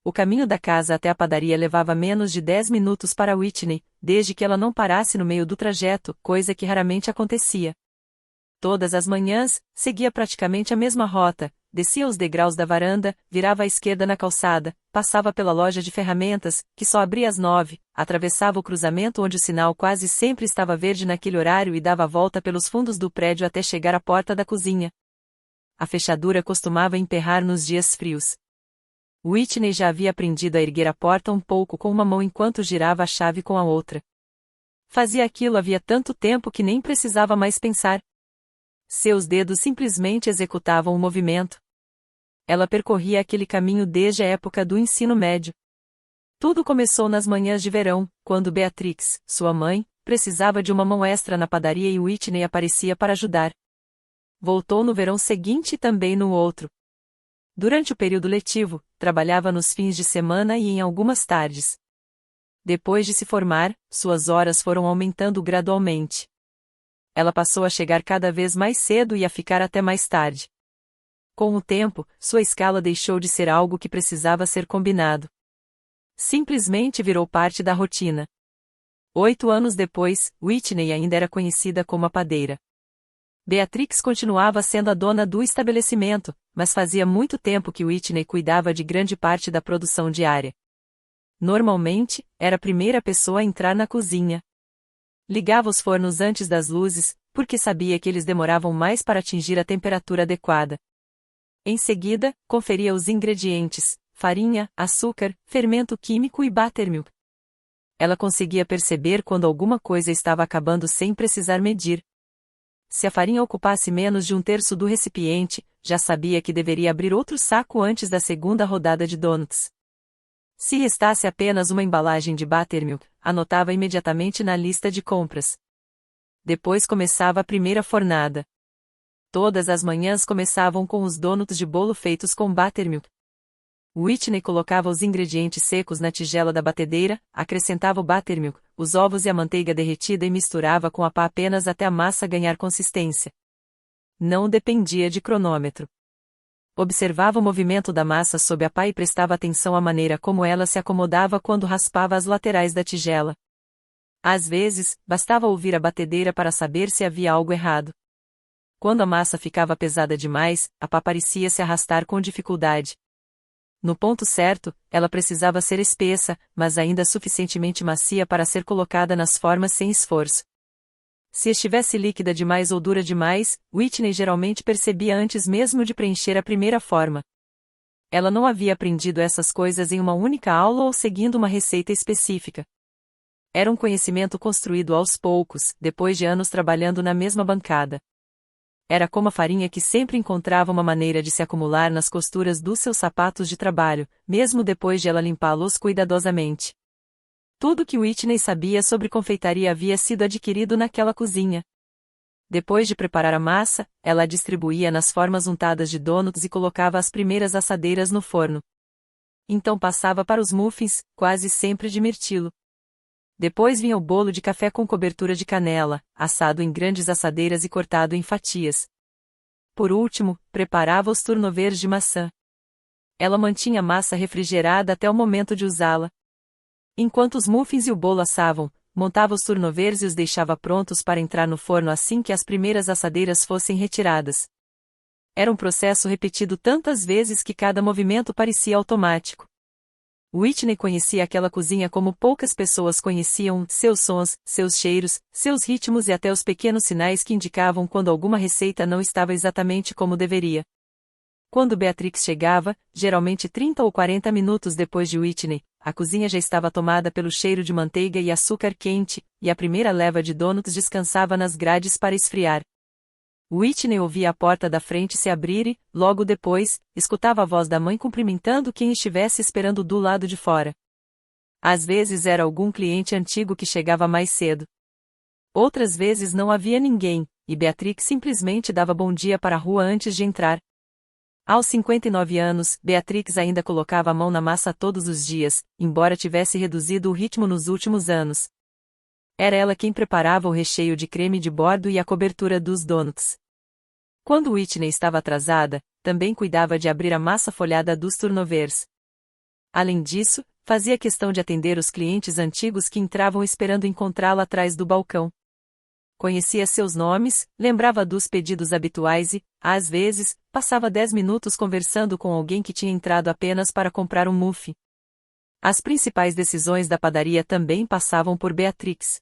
O caminho da casa até a padaria levava menos de 10 minutos para Whitney, desde que ela não parasse no meio do trajeto, coisa que raramente acontecia. Todas as manhãs, seguia praticamente a mesma rota, descia os degraus da varanda, virava à esquerda na calçada, passava pela loja de ferramentas, que só abria às 9, atravessava o cruzamento onde o sinal quase sempre estava verde naquele horário e dava a volta pelos fundos do prédio até chegar à porta da cozinha. A fechadura costumava emperrar nos dias frios. Whitney já havia aprendido a erguer a porta um pouco com uma mão enquanto girava a chave com a outra. Fazia aquilo havia tanto tempo que nem precisava mais pensar. Seus dedos simplesmente executavam o movimento. Ela percorria aquele caminho desde a época do ensino médio. Tudo começou nas manhãs de verão, quando Beatrix, sua mãe, precisava de uma mão extra na padaria e Whitney aparecia para ajudar. Voltou no verão seguinte e também no outro. Durante o período letivo, trabalhava nos fins de semana e em algumas tardes. Depois de se formar, suas horas foram aumentando gradualmente. Ela passou a chegar cada vez mais cedo e a ficar até mais tarde. Com o tempo, sua escala deixou de ser algo que precisava ser combinado. Simplesmente virou parte da rotina. 8 anos depois, Whitney ainda era conhecida como a padeira. Beatrix continuava sendo a dona do estabelecimento, mas fazia muito tempo que Whitney cuidava de grande parte da produção diária. Normalmente, era a primeira pessoa a entrar na cozinha. Ligava os fornos antes das luzes, porque sabia que eles demoravam mais para atingir a temperatura adequada. Em seguida, conferia os ingredientes: farinha, açúcar, fermento químico e buttermilk. Ela conseguia perceber quando alguma coisa estava acabando sem precisar medir. Se a farinha ocupasse menos de 1/3 do recipiente, já sabia que deveria abrir outro saco antes da segunda rodada de donuts. Se restasse apenas uma embalagem de buttermilk, anotava imediatamente na lista de compras. Depois começava a primeira fornada. Todas as manhãs começavam com os donuts de bolo feitos com buttermilk. Whitney colocava os ingredientes secos na tigela da batedeira, acrescentava o buttermilk, os ovos e a manteiga derretida e misturava com a pá apenas até a massa ganhar consistência. Não dependia de cronômetro. Observava o movimento da massa sob a pá e prestava atenção à maneira como ela se acomodava quando raspava as laterais da tigela. Às vezes, bastava ouvir a batedeira para saber se havia algo errado. Quando a massa ficava pesada demais, a pá parecia se arrastar com dificuldade. No ponto certo, ela precisava ser espessa, mas ainda suficientemente macia para ser colocada nas formas sem esforço. Se estivesse líquida demais ou dura demais, Whitney geralmente percebia antes mesmo de preencher a primeira forma. Ela não havia aprendido essas coisas em uma única aula ou seguindo uma receita específica. Era um conhecimento construído aos poucos, depois de anos trabalhando na mesma bancada. Era como a farinha que sempre encontrava uma maneira de se acumular nas costuras dos seus sapatos de trabalho, mesmo depois de ela limpá-los cuidadosamente. Tudo que Whitney sabia sobre confeitaria havia sido adquirido naquela cozinha. Depois de preparar a massa, ela a distribuía nas formas untadas de donuts e colocava as primeiras assadeiras no forno. Então passava para os muffins, quase sempre de mirtilo. Depois vinha o bolo de café com cobertura de canela, assado em grandes assadeiras e cortado em fatias. Por último, preparava os turnovers de maçã. Ela mantinha a massa refrigerada até o momento de usá-la. Enquanto os muffins e o bolo assavam, montava os turnovers e os deixava prontos para entrar no forno assim que as primeiras assadeiras fossem retiradas. Era um processo repetido tantas vezes que cada movimento parecia automático. Whitney conhecia aquela cozinha como poucas pessoas conheciam, seus sons, seus cheiros, seus ritmos e até os pequenos sinais que indicavam quando alguma receita não estava exatamente como deveria. Quando Beatrix chegava, geralmente 30 ou 40 minutos depois de Whitney, a cozinha já estava tomada pelo cheiro de manteiga e açúcar quente, e a primeira leva de donuts descansava nas grades para esfriar. Whitney ouvia a porta da frente se abrir e, logo depois, escutava a voz da mãe cumprimentando quem estivesse esperando do lado de fora. Às vezes era algum cliente antigo que chegava mais cedo. Outras vezes não havia ninguém, e Beatrix simplesmente dava bom dia para a rua antes de entrar. Aos 59 anos, Beatrix ainda colocava a mão na massa todos os dias, embora tivesse reduzido o ritmo nos últimos anos. Era ela quem preparava o recheio de creme de bordo e a cobertura dos donuts. Quando Whitney estava atrasada, também cuidava de abrir a massa folhada dos turnovers. Além disso, fazia questão de atender os clientes antigos que entravam esperando encontrá-la atrás do balcão. Conhecia seus nomes, lembrava dos pedidos habituais e, às vezes, passava 10 minutos conversando com alguém que tinha entrado apenas para comprar um muffin. As principais decisões da padaria também passavam por Beatrix.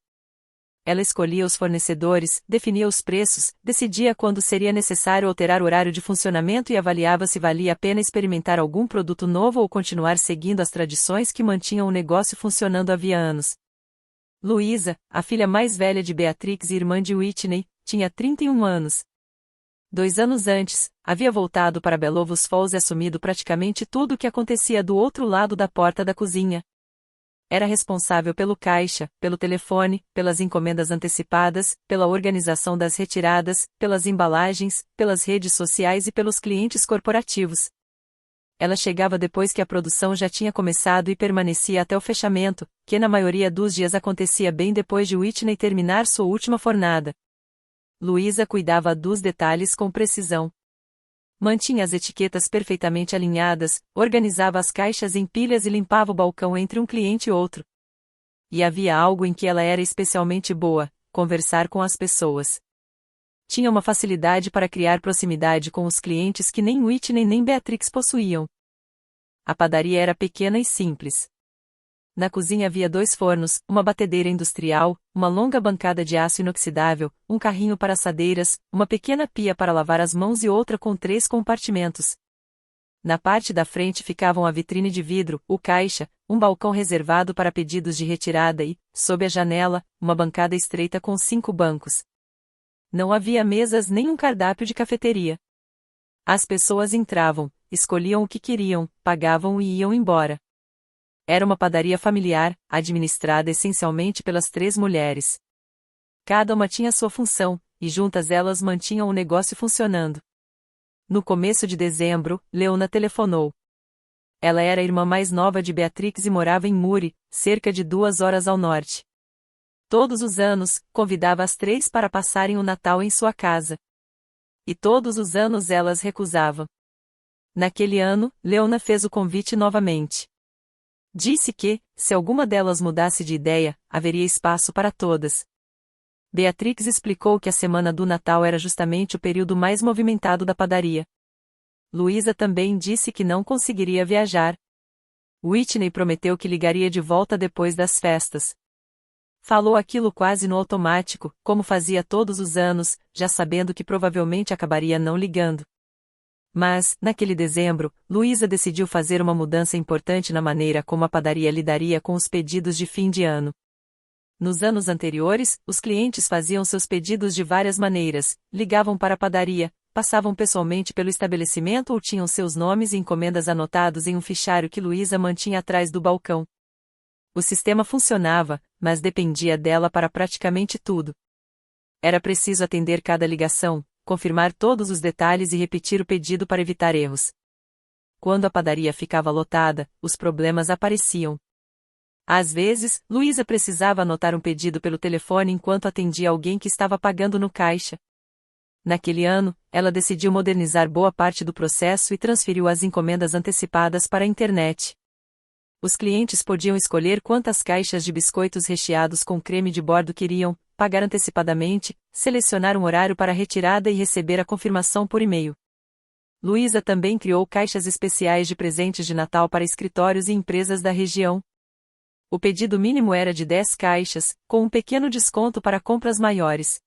Ela escolhia os fornecedores, definia os preços, decidia quando seria necessário alterar o horário de funcionamento e avaliava se valia a pena experimentar algum produto novo ou continuar seguindo as tradições que mantinham o negócio funcionando havia anos. Luísa, a filha mais velha de Beatrix e irmã de Whitney, tinha 31 anos. 2 anos antes, havia voltado para Belovus Falls e assumido praticamente tudo o que acontecia do outro lado da porta da cozinha. Era responsável pelo caixa, pelo telefone, pelas encomendas antecipadas, pela organização das retiradas, pelas embalagens, pelas redes sociais e pelos clientes corporativos. Ela chegava depois que a produção já tinha começado e permanecia até o fechamento, que na maioria dos dias acontecia bem depois de Whitney terminar sua última fornada. Luísa cuidava dos detalhes com precisão. Mantinha as etiquetas perfeitamente alinhadas, organizava as caixas em pilhas e limpava o balcão entre um cliente e outro. E havia algo em que ela era especialmente boa: conversar com as pessoas. Tinha uma facilidade para criar proximidade com os clientes que nem Whitney nem Beatrix possuíam. A padaria era pequena e simples. Na cozinha havia 2 fornos, uma batedeira industrial, uma longa bancada de aço inoxidável, um carrinho para assadeiras, uma pequena pia para lavar as mãos e outra com 3 compartimentos. Na parte da frente ficavam a vitrine de vidro, o caixa, um balcão reservado para pedidos de retirada e, sob a janela, uma bancada estreita com 5 bancos. Não havia mesas nem um cardápio de cafeteria. As pessoas entravam, escolhiam o que queriam, pagavam e iam embora. Era uma padaria familiar, administrada essencialmente pelas 3 mulheres. Cada uma tinha sua função, e juntas elas mantinham o negócio funcionando. No começo de dezembro, Leona telefonou. Ela era a irmã mais nova de Beatrix e morava em Muri, cerca de 2 horas ao norte. Todos os anos, convidava as 3 para passarem o Natal em sua casa. E todos os anos elas recusavam. Naquele ano, Leona fez o convite novamente. Disse que, se alguma delas mudasse de ideia, haveria espaço para todas. Beatrix explicou que a semana do Natal era justamente o período mais movimentado da padaria. Luísa também disse que não conseguiria viajar. Whitney prometeu que ligaria de volta depois das festas. Falou aquilo quase no automático, como fazia todos os anos, já sabendo que provavelmente acabaria não ligando. Mas, naquele dezembro, Luísa decidiu fazer uma mudança importante na maneira como a padaria lidaria com os pedidos de fim de ano. Nos anos anteriores, os clientes faziam seus pedidos de várias maneiras: ligavam para a padaria, passavam pessoalmente pelo estabelecimento ou tinham seus nomes e encomendas anotados em um fichário que Luísa mantinha atrás do balcão. O sistema funcionava, mas dependia dela para praticamente tudo. Era preciso atender cada ligação, confirmar todos os detalhes e repetir o pedido para evitar erros. Quando a padaria ficava lotada, os problemas apareciam. Às vezes, Luísa precisava anotar um pedido pelo telefone enquanto atendia alguém que estava pagando no caixa. Naquele ano, ela decidiu modernizar boa parte do processo e transferiu as encomendas antecipadas para a internet. Os clientes podiam escolher quantas caixas de biscoitos recheados com creme de bordo queriam, pagar antecipadamente, selecionar um horário para retirada e receber a confirmação por e-mail. Luísa também criou caixas especiais de presentes de Natal para escritórios e empresas da região. O pedido mínimo era de 10 caixas, com um pequeno desconto para compras maiores.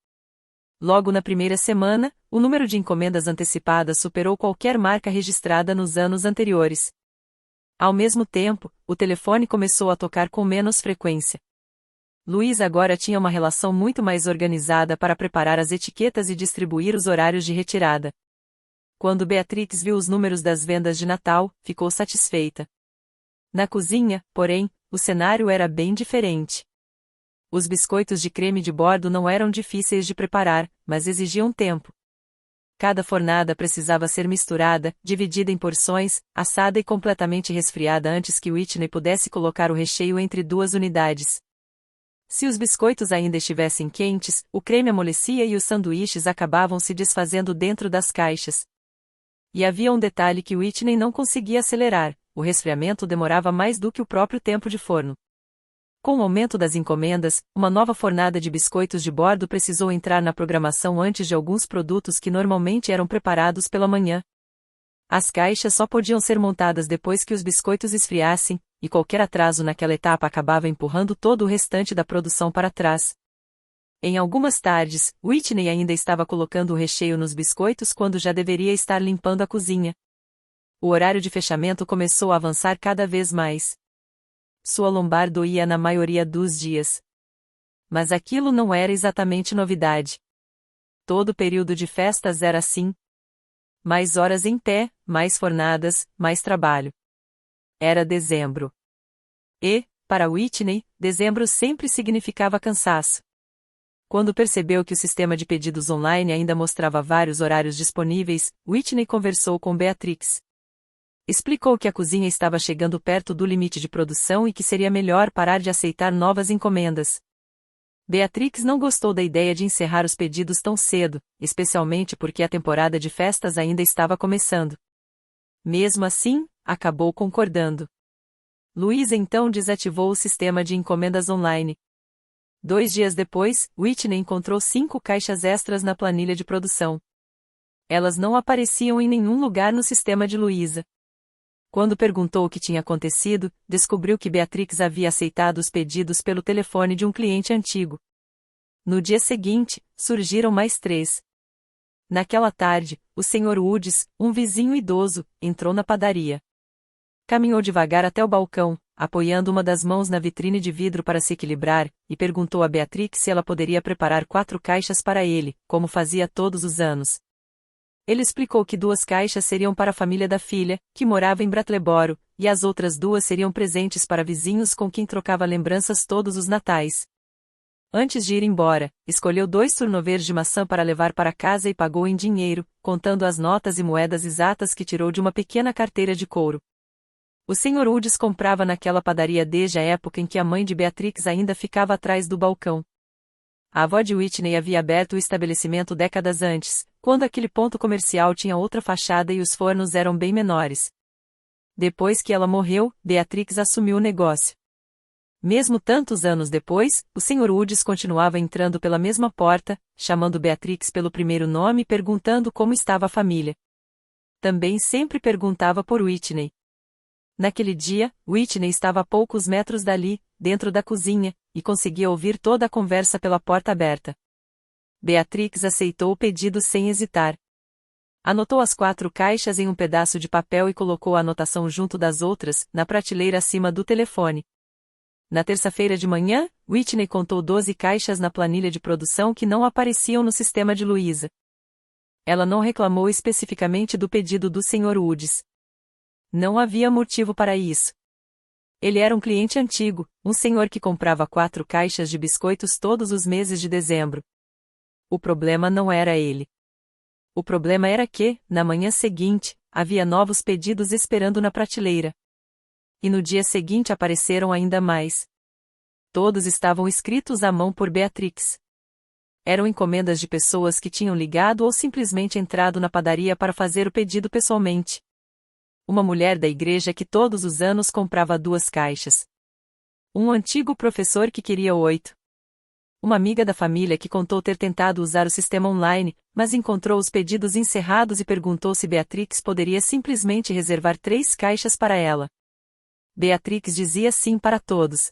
Logo na primeira semana, o número de encomendas antecipadas superou qualquer marca registrada nos anos anteriores. Ao mesmo tempo, o telefone começou a tocar com menos frequência. Luísa agora tinha uma relação muito mais organizada para preparar as etiquetas e distribuir os horários de retirada. Quando Beatrix viu os números das vendas de Natal, ficou satisfeita. Na cozinha, porém, o cenário era bem diferente. Os biscoitos de creme de bordo não eram difíceis de preparar, mas exigiam tempo. Cada fornada precisava ser misturada, dividida em porções, assada e completamente resfriada antes que Whitney pudesse colocar o recheio entre 2 unidades. Se os biscoitos ainda estivessem quentes, o creme amolecia e os sanduíches acabavam se desfazendo dentro das caixas. E havia um detalhe que Whitney não conseguia acelerar: o resfriamento demorava mais do que o próprio tempo de forno. Com o aumento das encomendas, uma nova fornada de biscoitos de bordo precisou entrar na programação antes de alguns produtos que normalmente eram preparados pela manhã. As caixas só podiam ser montadas depois que os biscoitos esfriassem, e qualquer atraso naquela etapa acabava empurrando todo o restante da produção para trás. Em algumas tardes, Whitney ainda estava colocando o recheio nos biscoitos quando já deveria estar limpando a cozinha. O horário de fechamento começou a avançar cada vez mais. Sua lombar doía na maioria dos dias. Mas aquilo não era exatamente novidade. Todo período de festas era assim. Mais horas em pé, mais fornadas, mais trabalho. Era dezembro. E, para Whitney, dezembro sempre significava cansaço. Quando percebeu que o sistema de pedidos online ainda mostrava vários horários disponíveis, Whitney conversou com Beatrix. Explicou que a cozinha estava chegando perto do limite de produção e que seria melhor parar de aceitar novas encomendas. Beatrix não gostou da ideia de encerrar os pedidos tão cedo, especialmente porque a temporada de festas ainda estava começando. Mesmo assim, acabou concordando. Louisa então desativou o sistema de encomendas online. 2 dias depois, Whitney encontrou 5 caixas extras na planilha de produção. Elas não apareciam em nenhum lugar no sistema de Louisa. Quando perguntou o que tinha acontecido, descobriu que Beatrix havia aceitado os pedidos pelo telefone de um cliente antigo. No dia seguinte, surgiram mais 3. Naquela tarde, o Sr. Woods, um vizinho idoso, entrou na padaria. Caminhou devagar até o balcão, apoiando uma das mãos na vitrine de vidro para se equilibrar, e perguntou a Beatrix se ela poderia preparar 4 caixas para ele, como fazia todos os anos. Ele explicou que 2 caixas seriam para a família da filha, que morava em Brattleboro, e as outras 2 seriam presentes para vizinhos com quem trocava lembranças todos os natais. Antes de ir embora, escolheu 2 turnovers de maçã para levar para casa e pagou em dinheiro, contando as notas e moedas exatas que tirou de uma pequena carteira de couro. O Sr. Woods comprava naquela padaria desde a época em que a mãe de Beatrix ainda ficava atrás do balcão. A avó de Whitney havia aberto o estabelecimento décadas antes, quando aquele ponto comercial tinha outra fachada e os fornos eram bem menores. Depois que ela morreu, Beatrix assumiu o negócio. Mesmo tantos anos depois, o Sr. Woods continuava entrando pela mesma porta, chamando Beatrix pelo primeiro nome e perguntando como estava a família. Também sempre perguntava por Whitney. Naquele dia, Whitney estava a poucos metros dali, dentro da cozinha, e conseguia ouvir toda a conversa pela porta aberta. Beatrix aceitou o pedido sem hesitar. Anotou as 4 caixas em um pedaço de papel e colocou a anotação junto das outras, na prateleira acima do telefone. Na terça-feira de manhã, Whitney contou 12 caixas na planilha de produção que não apareciam no sistema de Louisa. Ela não reclamou especificamente do pedido do Sr. Woods. Não havia motivo para isso. Ele era um cliente antigo, um senhor que comprava 4 caixas de biscoitos todos os meses de dezembro. O problema não era ele. O problema era que, na manhã seguinte, havia novos pedidos esperando na prateleira. E no dia seguinte apareceram ainda mais. Todos estavam escritos à mão por Beatrix. Eram encomendas de pessoas que tinham ligado ou simplesmente entrado na padaria para fazer o pedido pessoalmente. Uma mulher da igreja que todos os anos comprava 2 caixas. Um antigo professor que queria 8. Uma amiga da família que contou ter tentado usar o sistema online, mas encontrou os pedidos encerrados e perguntou se Beatrix poderia simplesmente reservar 3 caixas para ela. Beatrix dizia sim para todos.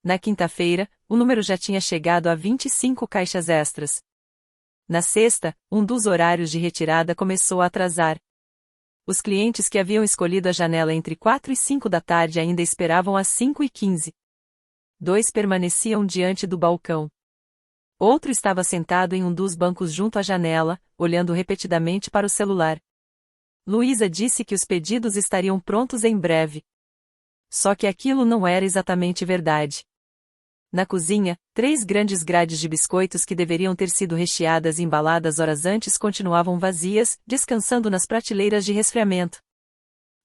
Na quinta-feira, o número já tinha chegado a 25 caixas extras. Na sexta, um dos horários de retirada começou a atrasar. Os clientes que haviam escolhido a janela entre 4 e 5 da tarde ainda esperavam às 5h15. 2 permaneciam diante do balcão. Outro estava sentado em um dos bancos junto à janela, olhando repetidamente para o celular. Louisa disse que os pedidos estariam prontos em breve. Só que aquilo não era exatamente verdade. Na cozinha, 3 grandes grades de biscoitos que deveriam ter sido recheadas e embaladas horas antes continuavam vazias, descansando nas prateleiras de resfriamento.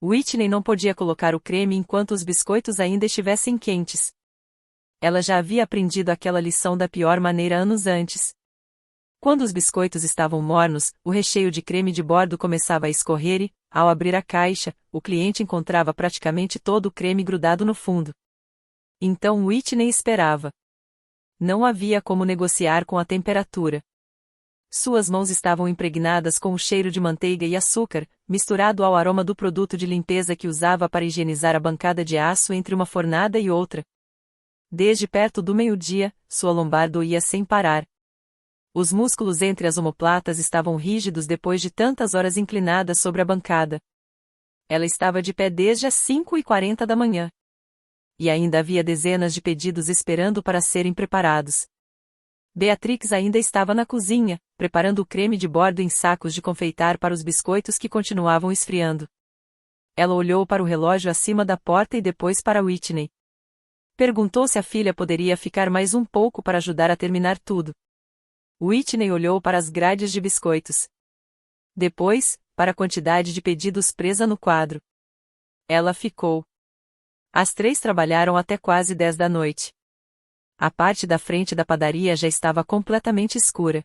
Whitney não podia colocar o creme enquanto os biscoitos ainda estivessem quentes. Ela já havia aprendido aquela lição da pior maneira anos antes. Quando os biscoitos estavam mornos, o recheio de creme de bordo começava a escorrer e, ao abrir a caixa, o cliente encontrava praticamente todo o creme grudado no fundo. Então Whitney esperava. Não havia como negociar com a temperatura. Suas mãos estavam impregnadas com o cheiro de manteiga e açúcar, misturado ao aroma do produto de limpeza que usava para higienizar a bancada de aço entre uma fornada e outra. Desde perto do meio-dia, sua lombar doía sem parar. Os músculos entre as omoplatas estavam rígidos depois de tantas horas inclinadas sobre a bancada. Ela estava de pé desde as 5h40 da manhã. E ainda havia dezenas de pedidos esperando para serem preparados. Beatrix ainda estava na cozinha, preparando o creme de bordo em sacos de confeitar para os biscoitos que continuavam esfriando. Ela olhou para o relógio acima da porta e depois para Whitney. Perguntou se a filha poderia ficar mais um pouco para ajudar a terminar tudo. Whitney olhou para as grades de biscoitos. Depois, para a quantidade de pedidos presa no quadro. Ela ficou. As três trabalharam até quase 10 da noite. A parte da frente da padaria já estava completamente escura.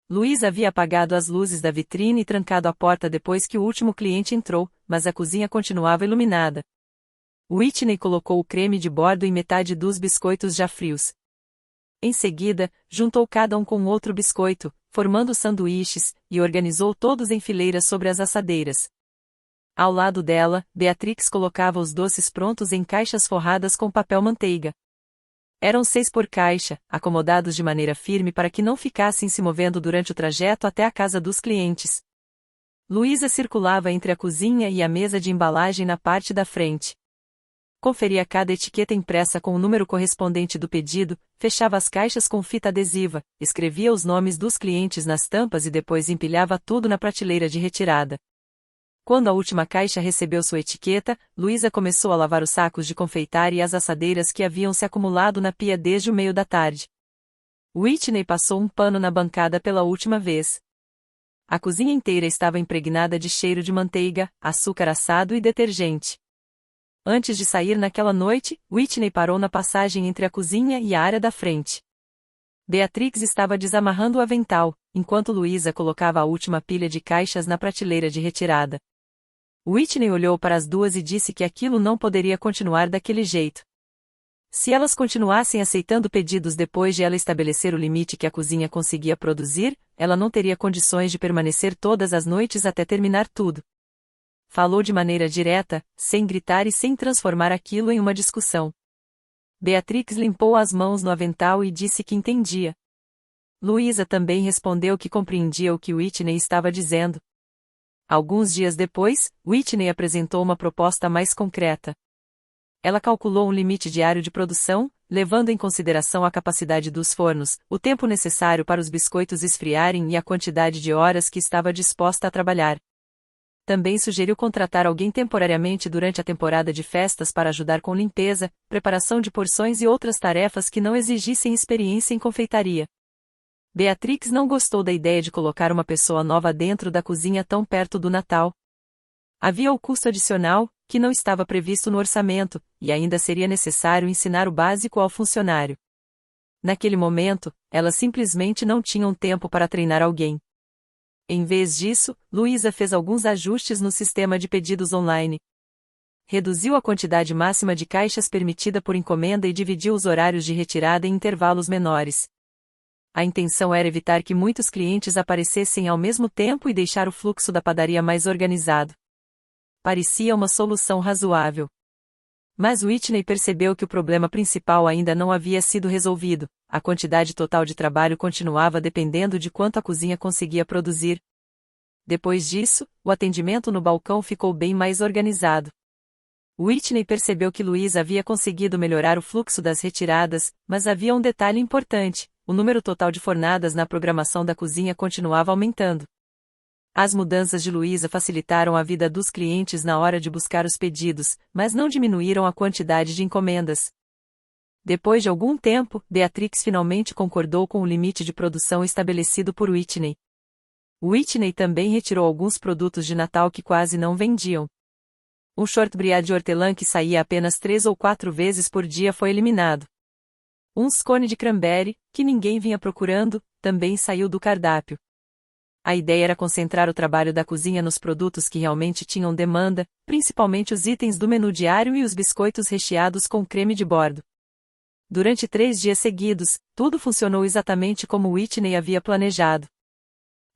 Luiz havia apagado as luzes da vitrine e trancado a porta depois que o último cliente entrou, mas a cozinha continuava iluminada. Whitney colocou o creme de bordo em metade dos biscoitos já frios. Em seguida, juntou cada um com outro biscoito, formando sanduíches, e organizou todos em fileiras sobre as assadeiras. Ao lado dela, Beatrix colocava os doces prontos em caixas forradas com papel manteiga. Eram 6 por caixa, acomodados de maneira firme para que não ficassem se movendo durante o trajeto até a casa dos clientes. Luísa circulava entre a cozinha e a mesa de embalagem na parte da frente. Conferia cada etiqueta impressa com o número correspondente do pedido, fechava as caixas com fita adesiva, escrevia os nomes dos clientes nas tampas e depois empilhava tudo na prateleira de retirada. Quando a última caixa recebeu sua etiqueta, Luísa começou a lavar os sacos de confeitar e as assadeiras que haviam se acumulado na pia desde o meio da tarde. Whitney passou um pano na bancada pela última vez. A cozinha inteira estava impregnada de cheiro de manteiga, açúcar assado e detergente. Antes de sair naquela noite, Whitney parou na passagem entre a cozinha e a área da frente. Beatrix estava desamarrando o avental, enquanto Luísa colocava a última pilha de caixas na prateleira de retirada. Whitney olhou para as duas e disse que aquilo não poderia continuar daquele jeito. Se elas continuassem aceitando pedidos depois de ela estabelecer o limite que a cozinha conseguia produzir, ela não teria condições de permanecer todas as noites até terminar tudo. Falou de maneira direta, sem gritar e sem transformar aquilo em uma discussão. Beatrix limpou as mãos no avental e disse que entendia. Luísa também respondeu que compreendia o que Whitney estava dizendo. Alguns dias depois, Whitney apresentou uma proposta mais concreta. Ela calculou um limite diário de produção, levando em consideração a capacidade dos fornos, o tempo necessário para os biscoitos esfriarem e a quantidade de horas que estava disposta a trabalhar. Também sugeriu contratar alguém temporariamente durante a temporada de festas para ajudar com limpeza, preparação de porções e outras tarefas que não exigissem experiência em confeitaria. Beatrix não gostou da ideia de colocar uma pessoa nova dentro da cozinha tão perto do Natal. Havia o custo adicional, que não estava previsto no orçamento, e ainda seria necessário ensinar o básico ao funcionário. Naquele momento, elas simplesmente não tinham tempo para treinar alguém. Em vez disso, Luísa fez alguns ajustes no sistema de pedidos online. Reduziu a quantidade máxima de caixas permitida por encomenda e dividiu os horários de retirada em intervalos menores. A intenção era evitar que muitos clientes aparecessem ao mesmo tempo e deixar o fluxo da padaria mais organizado. Parecia uma solução razoável. Mas Whitney percebeu que o problema principal ainda não havia sido resolvido. A quantidade total de trabalho continuava dependendo de quanto a cozinha conseguia produzir. Depois disso, o atendimento no balcão ficou bem mais organizado. Whitney percebeu que Luísa havia conseguido melhorar o fluxo das retiradas, mas havia um detalhe importante: o número total de fornadas na programação da cozinha continuava aumentando. As mudanças de Luísa facilitaram a vida dos clientes na hora de buscar os pedidos, mas não diminuíram a quantidade de encomendas. Depois de algum tempo, Beatrix finalmente concordou com o limite de produção estabelecido por Whitney. Whitney também retirou alguns produtos de Natal que quase não vendiam. Um shortbread de hortelã que saía apenas 3 ou 4 vezes por dia foi eliminado. Um scone de cranberry, que ninguém vinha procurando, também saiu do cardápio. A ideia era concentrar o trabalho da cozinha nos produtos que realmente tinham demanda, principalmente os itens do menu diário e os biscoitos recheados com creme de bordo. Durante 3 dias seguidos, tudo funcionou exatamente como Whitney havia planejado.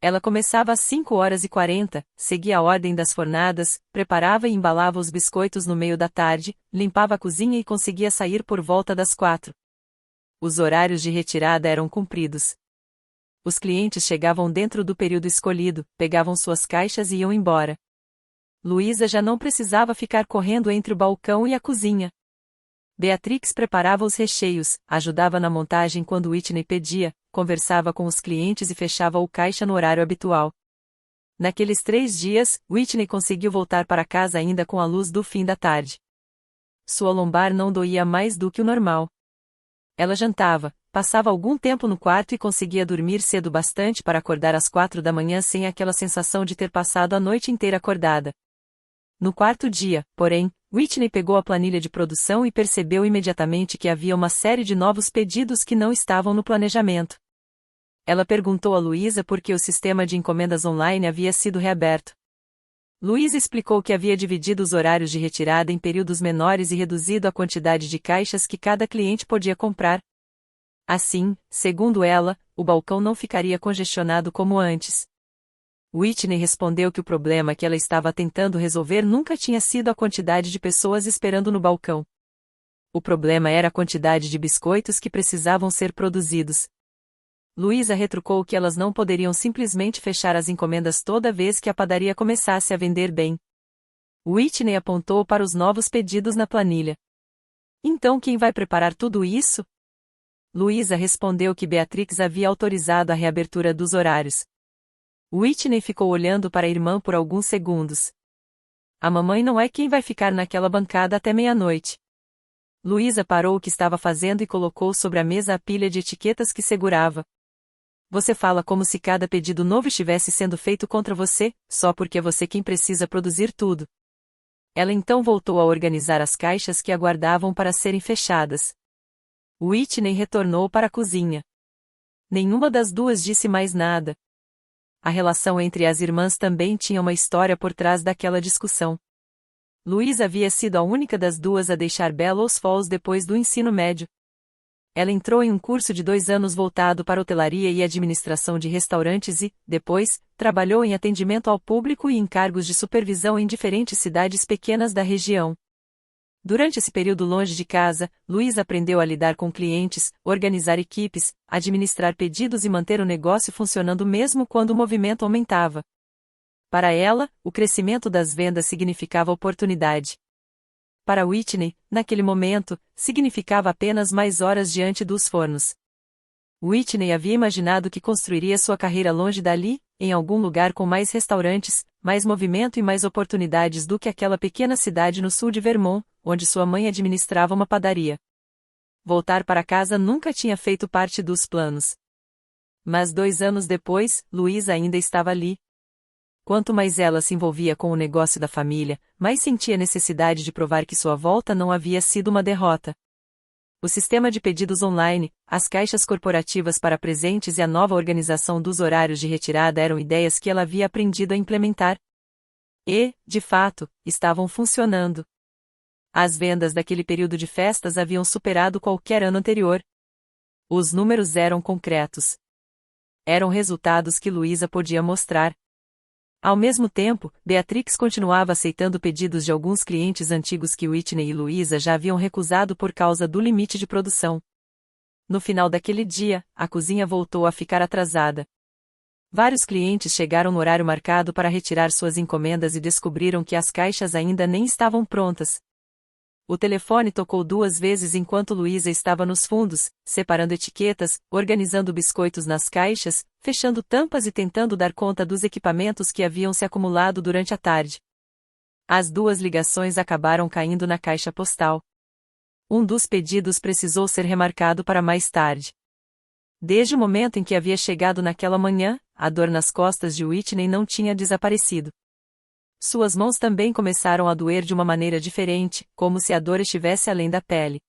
Ela começava às 5h40, seguia a ordem das fornadas, preparava e embalava os biscoitos no meio da tarde, limpava a cozinha e conseguia sair por volta das 4. Os horários de retirada eram cumpridos. Os clientes chegavam dentro do período escolhido, pegavam suas caixas e iam embora. Luísa já não precisava ficar correndo entre o balcão e a cozinha. Beatrix preparava os recheios, ajudava na montagem quando Whitney pedia, conversava com os clientes e fechava o caixa no horário habitual. Naqueles 3 dias, Whitney conseguiu voltar para casa ainda com a luz do fim da tarde. Sua lombar não doía mais do que o normal. Ela jantava, passava algum tempo no quarto e conseguia dormir cedo bastante para acordar às 4 da manhã sem aquela sensação de ter passado a noite inteira acordada. No quarto dia, porém, Whitney pegou a planilha de produção e percebeu imediatamente que havia uma série de novos pedidos que não estavam no planejamento. Ela perguntou a Luísa por que o sistema de encomendas online havia sido reaberto. Luísa explicou que havia dividido os horários de retirada em períodos menores e reduzido a quantidade de caixas que cada cliente podia comprar. Assim, segundo ela, o balcão não ficaria congestionado como antes. Whitney respondeu que o problema que ela estava tentando resolver nunca tinha sido a quantidade de pessoas esperando no balcão. O problema era a quantidade de biscoitos que precisavam ser produzidos. Luísa retrucou que elas não poderiam simplesmente fechar as encomendas toda vez que a padaria começasse a vender bem. Whitney apontou para os novos pedidos na planilha. Então quem vai preparar tudo isso? Luísa respondeu que Beatrix havia autorizado a reabertura dos horários. Whitney ficou olhando para a irmã por alguns segundos. A mamãe não é quem vai ficar naquela bancada até meia-noite. Luísa parou o que estava fazendo e colocou sobre a mesa a pilha de etiquetas que segurava. Você fala como se cada pedido novo estivesse sendo feito contra você, só porque é você quem precisa produzir tudo. Ela então voltou a organizar as caixas que aguardavam para serem fechadas. Whitney retornou para a cozinha. Nenhuma das duas disse mais nada. A relação entre as irmãs também tinha uma história por trás daquela discussão. Luísa havia sido a única das duas a deixar Bellows Falls depois do ensino médio. Ela entrou em um curso de 2 anos voltado para hotelaria e administração de restaurantes e, depois, trabalhou em atendimento ao público e em cargos de supervisão em diferentes cidades pequenas da região. Durante esse período longe de casa, Luísa aprendeu a lidar com clientes, organizar equipes, administrar pedidos e manter o negócio funcionando mesmo quando o movimento aumentava. Para ela, o crescimento das vendas significava oportunidade. Para Whitney, naquele momento, significava apenas mais horas diante dos fornos. Whitney havia imaginado que construiria sua carreira longe dali, em algum lugar com mais restaurantes, mais movimento e mais oportunidades do que aquela pequena cidade no sul de Vermont, onde sua mãe administrava uma padaria. Voltar para casa nunca tinha feito parte dos planos. Mas 2 anos depois, Luísa ainda estava ali. Quanto mais ela se envolvia com o negócio da família, mais sentia necessidade de provar que sua volta não havia sido uma derrota. O sistema de pedidos online, as caixas corporativas para presentes e a nova organização dos horários de retirada eram ideias que ela havia aprendido a implementar. E, de fato, estavam funcionando. As vendas daquele período de festas haviam superado qualquer ano anterior. Os números eram concretos. Eram resultados que Luísa podia mostrar. Ao mesmo tempo, Beatrix continuava aceitando pedidos de alguns clientes antigos que Whitney e Luísa já haviam recusado por causa do limite de produção. No final daquele dia, a cozinha voltou a ficar atrasada. Vários clientes chegaram no horário marcado para retirar suas encomendas e descobriram que as caixas ainda nem estavam prontas. O telefone tocou 2 vezes enquanto Luísa estava nos fundos, separando etiquetas, organizando biscoitos nas caixas, fechando tampas e tentando dar conta dos equipamentos que haviam se acumulado durante a tarde. As 2 ligações acabaram caindo na caixa postal. Um dos pedidos precisou ser remarcado para mais tarde. Desde o momento em que havia chegado naquela manhã, a dor nas costas de Whitney não tinha desaparecido. Suas mãos também começaram a doer de uma maneira diferente, como se a dor estivesse além da pele.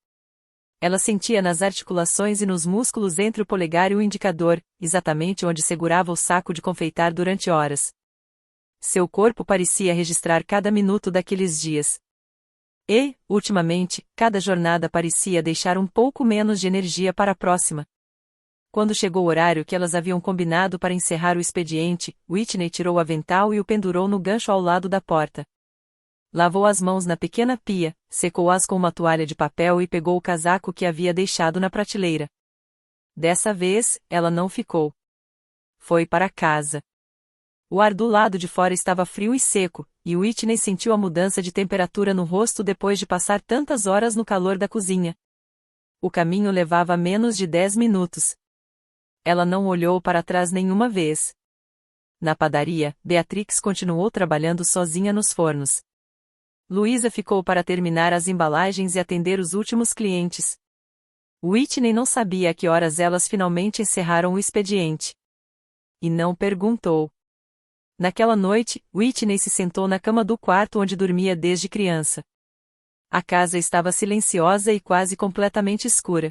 Ela sentia nas articulações e nos músculos entre o polegar e o indicador, exatamente onde segurava o saco de confeitar durante horas. Seu corpo parecia registrar cada minuto daqueles dias. E, ultimamente, cada jornada parecia deixar um pouco menos de energia para a próxima. Quando chegou o horário que elas haviam combinado para encerrar o expediente, Whitney tirou o avental e o pendurou no gancho ao lado da porta. Lavou as mãos na pequena pia, secou-as com uma toalha de papel e pegou o casaco que havia deixado na prateleira. Dessa vez, ela não ficou. Foi para casa. O ar do lado de fora estava frio e seco, e Whitney sentiu a mudança de temperatura no rosto depois de passar tantas horas no calor da cozinha. O caminho levava menos de 10 minutos. Ela não olhou para trás nenhuma vez. Na padaria, Beatrix continuou trabalhando sozinha nos fornos. Luísa ficou para terminar as embalagens e atender os últimos clientes. Whitney não sabia a que horas elas finalmente encerraram o expediente. E não perguntou. Naquela noite, Whitney se sentou na cama do quarto onde dormia desde criança. A casa estava silenciosa e quase completamente escura.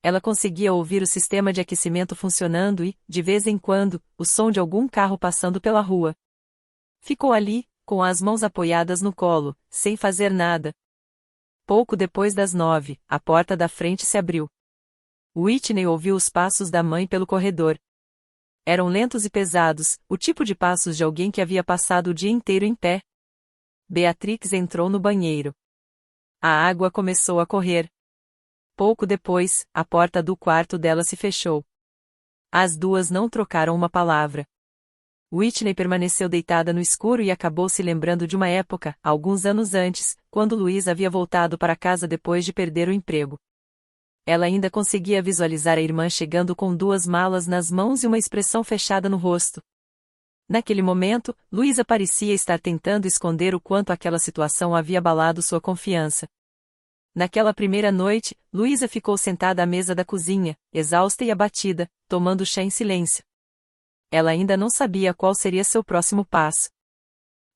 Ela conseguia ouvir o sistema de aquecimento funcionando e, de vez em quando, o som de algum carro passando pela rua. Ficou ali, com as mãos apoiadas no colo, sem fazer nada. Pouco depois das 9, a porta da frente se abriu. Whitney ouviu os passos da mãe pelo corredor. Eram lentos e pesados, o tipo de passos de alguém que havia passado o dia inteiro em pé. Beatrix entrou no banheiro. A água começou a correr. Pouco depois, a porta do quarto dela se fechou. As duas não trocaram uma palavra. Whitney permaneceu deitada no escuro e acabou se lembrando de uma época, alguns anos antes, quando Louise havia voltado para casa depois de perder o emprego. Ela ainda conseguia visualizar a irmã chegando com 2 malas nas mãos e uma expressão fechada no rosto. Naquele momento, Luísa parecia estar tentando esconder o quanto aquela situação havia abalado sua confiança. Naquela primeira noite, Luísa ficou sentada à mesa da cozinha, exausta e abatida, tomando chá em silêncio. Ela ainda não sabia qual seria seu próximo passo.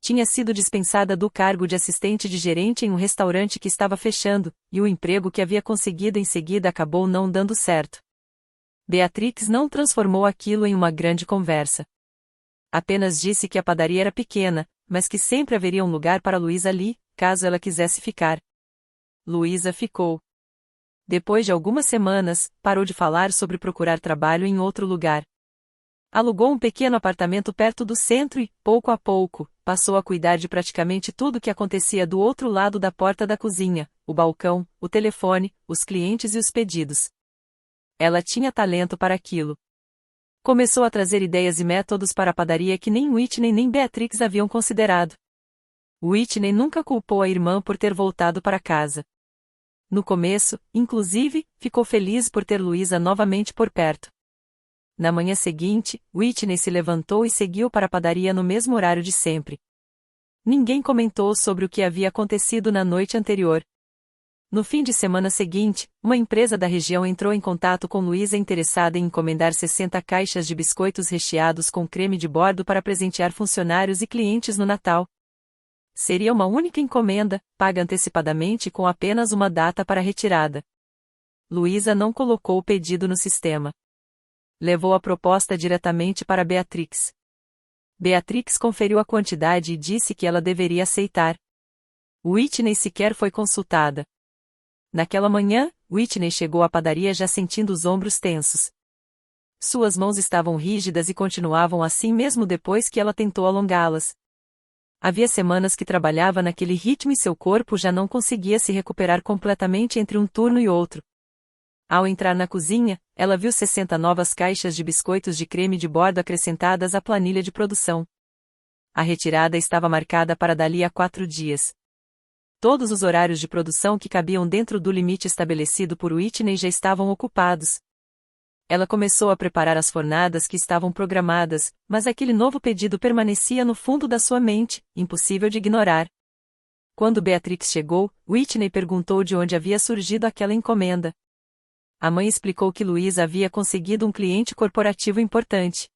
Tinha sido dispensada do cargo de assistente de gerente em um restaurante que estava fechando, e o emprego que havia conseguido em seguida acabou não dando certo. Beatrix não transformou aquilo em uma grande conversa. Apenas disse que a padaria era pequena, mas que sempre haveria um lugar para Luísa ali, caso ela quisesse ficar. Luísa ficou. Depois de algumas semanas, parou de falar sobre procurar trabalho em outro lugar. Alugou um pequeno apartamento perto do centro e, pouco a pouco, passou a cuidar de praticamente tudo o que acontecia do outro lado da porta da cozinha, o balcão, o telefone, os clientes e os pedidos. Ela tinha talento para aquilo. Começou a trazer ideias e métodos para a padaria que nem Whitney nem Beatrix haviam considerado. Whitney nunca culpou a irmã por ter voltado para casa. No começo, inclusive, ficou feliz por ter Luísa novamente por perto. Na manhã seguinte, Whitney se levantou e seguiu para a padaria no mesmo horário de sempre. Ninguém comentou sobre o que havia acontecido na noite anterior. No fim de semana seguinte, uma empresa da região entrou em contato com Luísa interessada em encomendar 60 caixas de biscoitos recheados com creme de bordo para presentear funcionários e clientes no Natal. Seria uma única encomenda, paga antecipadamente com apenas uma data para retirada. Luísa não colocou o pedido no sistema. Levou a proposta diretamente para Beatrix. Beatrix conferiu a quantidade e disse que ela deveria aceitar. Whitney sequer foi consultada. Naquela manhã, Whitney chegou à padaria já sentindo os ombros tensos. Suas mãos estavam rígidas e continuavam assim mesmo depois que ela tentou alongá-las. Havia semanas que trabalhava naquele ritmo e seu corpo já não conseguia se recuperar completamente entre um turno e outro. Ao entrar na cozinha, ela viu 60 novas caixas de biscoitos de creme de bordo acrescentadas à planilha de produção. A retirada estava marcada para dali a 4 dias. Todos os horários de produção que cabiam dentro do limite estabelecido por Whitney já estavam ocupados. Ela começou a preparar as fornadas que estavam programadas, mas aquele novo pedido permanecia no fundo da sua mente, impossível de ignorar. Quando Beatrix chegou, Whitney perguntou de onde havia surgido aquela encomenda. A mãe explicou que Luísa havia conseguido um cliente corporativo importante.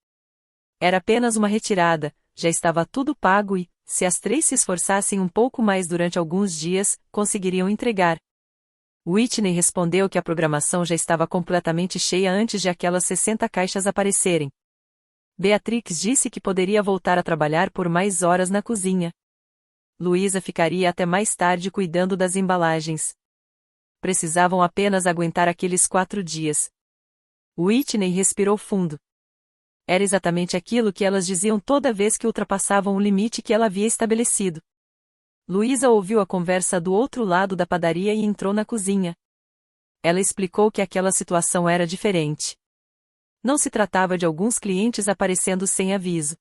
Era apenas uma retirada, já estava tudo pago e, se as 3 se esforçassem um pouco mais durante alguns dias, conseguiriam entregar. Whitney respondeu que a programação já estava completamente cheia antes de aquelas 60 caixas aparecerem. Beatrix disse que poderia voltar a trabalhar por mais horas na cozinha. Luísa ficaria até mais tarde cuidando das embalagens. Precisavam apenas aguentar aqueles 4 dias. Whitney respirou fundo. Era exatamente aquilo que elas diziam toda vez que ultrapassavam o limite que ela havia estabelecido. Luísa ouviu a conversa do outro lado da padaria e entrou na cozinha. Ela explicou que aquela situação era diferente. Não se tratava de alguns clientes aparecendo sem aviso.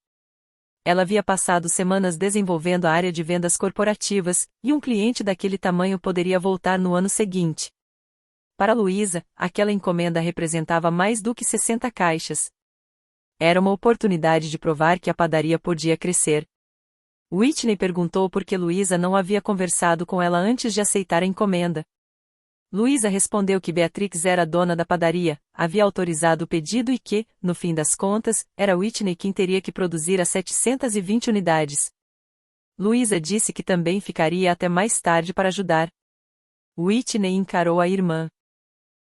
Ela havia passado semanas desenvolvendo a área de vendas corporativas, e um cliente daquele tamanho poderia voltar no ano seguinte. Para Luísa, aquela encomenda representava mais do que 60 caixas. Era uma oportunidade de provar que a padaria podia crescer. Whitney perguntou por que Luísa não havia conversado com ela antes de aceitar a encomenda. Luísa respondeu que Beatrix era a dona da padaria, havia autorizado o pedido e que, no fim das contas, era Whitney quem teria que produzir as 720 unidades. Luísa disse que também ficaria até mais tarde para ajudar. Whitney encarou a irmã.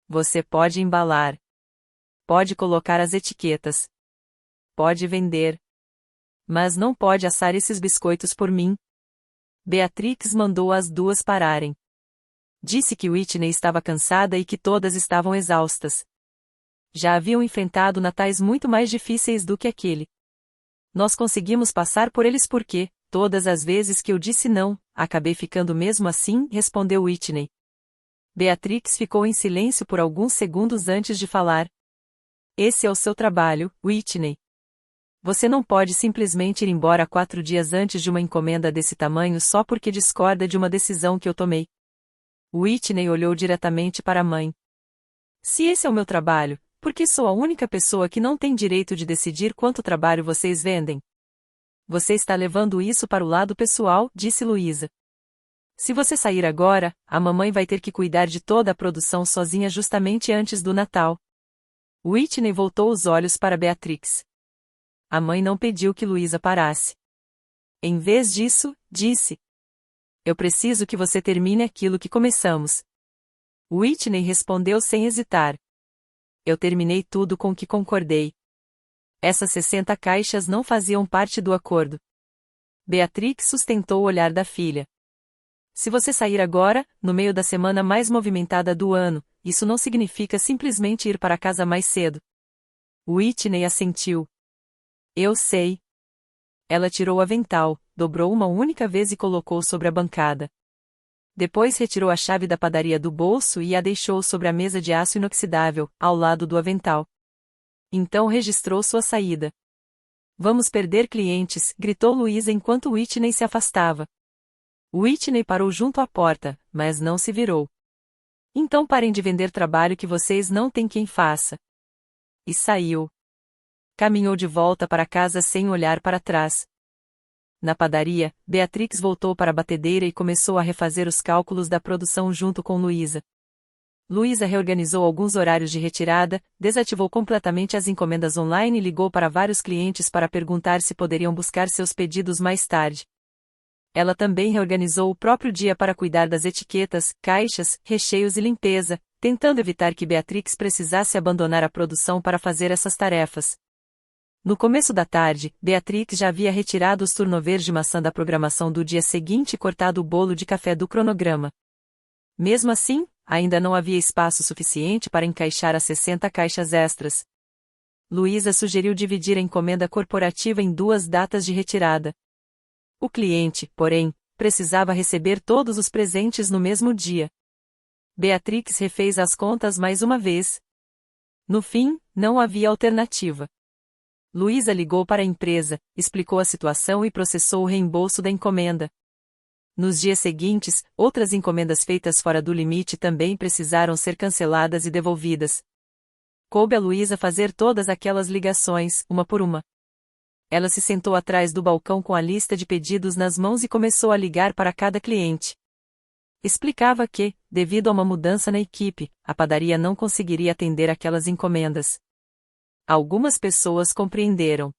Você pode embalar. Pode colocar as etiquetas. Pode vender. Mas não pode assar esses biscoitos por mim. Beatrix mandou as duas pararem. Disse que Whitney estava cansada e que todas estavam exaustas. Já haviam enfrentado natais muito mais difíceis do que aquele. Nós conseguimos passar por eles porque, todas as vezes que eu disse não, acabei ficando mesmo assim, respondeu Whitney. Beatrix ficou em silêncio por alguns segundos antes de falar. Esse é o seu trabalho, Whitney. Você não pode simplesmente ir embora 4 dias antes de uma encomenda desse tamanho só porque discorda de uma decisão que eu tomei. Whitney olhou diretamente para a mãe. Se esse é o meu trabalho, por que sou a única pessoa que não tem direito de decidir quanto trabalho vocês vendem? Você está levando isso para o lado pessoal, disse Luísa. Se você sair agora, a mamãe vai ter que cuidar de toda a produção sozinha justamente antes do Natal. Whitney voltou os olhos para Beatrix. A mãe não pediu que Luísa parasse. Em vez disso, disse: eu preciso que você termine aquilo que começamos. Whitney respondeu sem hesitar. Eu terminei tudo com que concordei. Essas 60 caixas não faziam parte do acordo. Beatrix sustentou o olhar da filha. Se você sair agora, no meio da semana mais movimentada do ano, isso não significa simplesmente ir para casa mais cedo. Whitney assentiu. Eu sei. Ela tirou o avental, dobrou uma única vez e colocou sobre a bancada. Depois retirou a chave da padaria do bolso e a deixou sobre a mesa de aço inoxidável, ao lado do avental. Então registrou sua saída. Vamos perder clientes, gritou Luísa enquanto Whitney se afastava. Whitney parou junto à porta, mas não se virou. Então parem de vender trabalho que vocês não têm quem faça. E saiu. Caminhou de volta para casa sem olhar para trás. Na padaria, Beatrix voltou para a batedeira e começou a refazer os cálculos da produção junto com Luísa. Luísa reorganizou alguns horários de retirada, desativou completamente as encomendas online e ligou para vários clientes para perguntar se poderiam buscar seus pedidos mais tarde. Ela também reorganizou o próprio dia para cuidar das etiquetas, caixas, recheios e limpeza, tentando evitar que Beatrix precisasse abandonar a produção para fazer essas tarefas. No começo da tarde, Beatrix já havia retirado os turnovers de maçã da programação do dia seguinte e cortado o bolo de café do cronograma. Mesmo assim, ainda não havia espaço suficiente para encaixar as 60 caixas extras. Luísa sugeriu dividir a encomenda corporativa em 2 datas de retirada. O cliente, porém, precisava receber todos os presentes no mesmo dia. Beatrix refez as contas mais uma vez. No fim, não havia alternativa. Luísa ligou para a empresa, explicou a situação e processou o reembolso da encomenda. Nos dias seguintes, outras encomendas feitas fora do limite também precisaram ser canceladas e devolvidas. Coube a Luísa fazer todas aquelas ligações, uma por uma. Ela se sentou atrás do balcão com a lista de pedidos nas mãos e começou a ligar para cada cliente. Explicava que, devido a uma mudança na equipe, a padaria não conseguiria atender aquelas encomendas. Algumas pessoas compreenderam.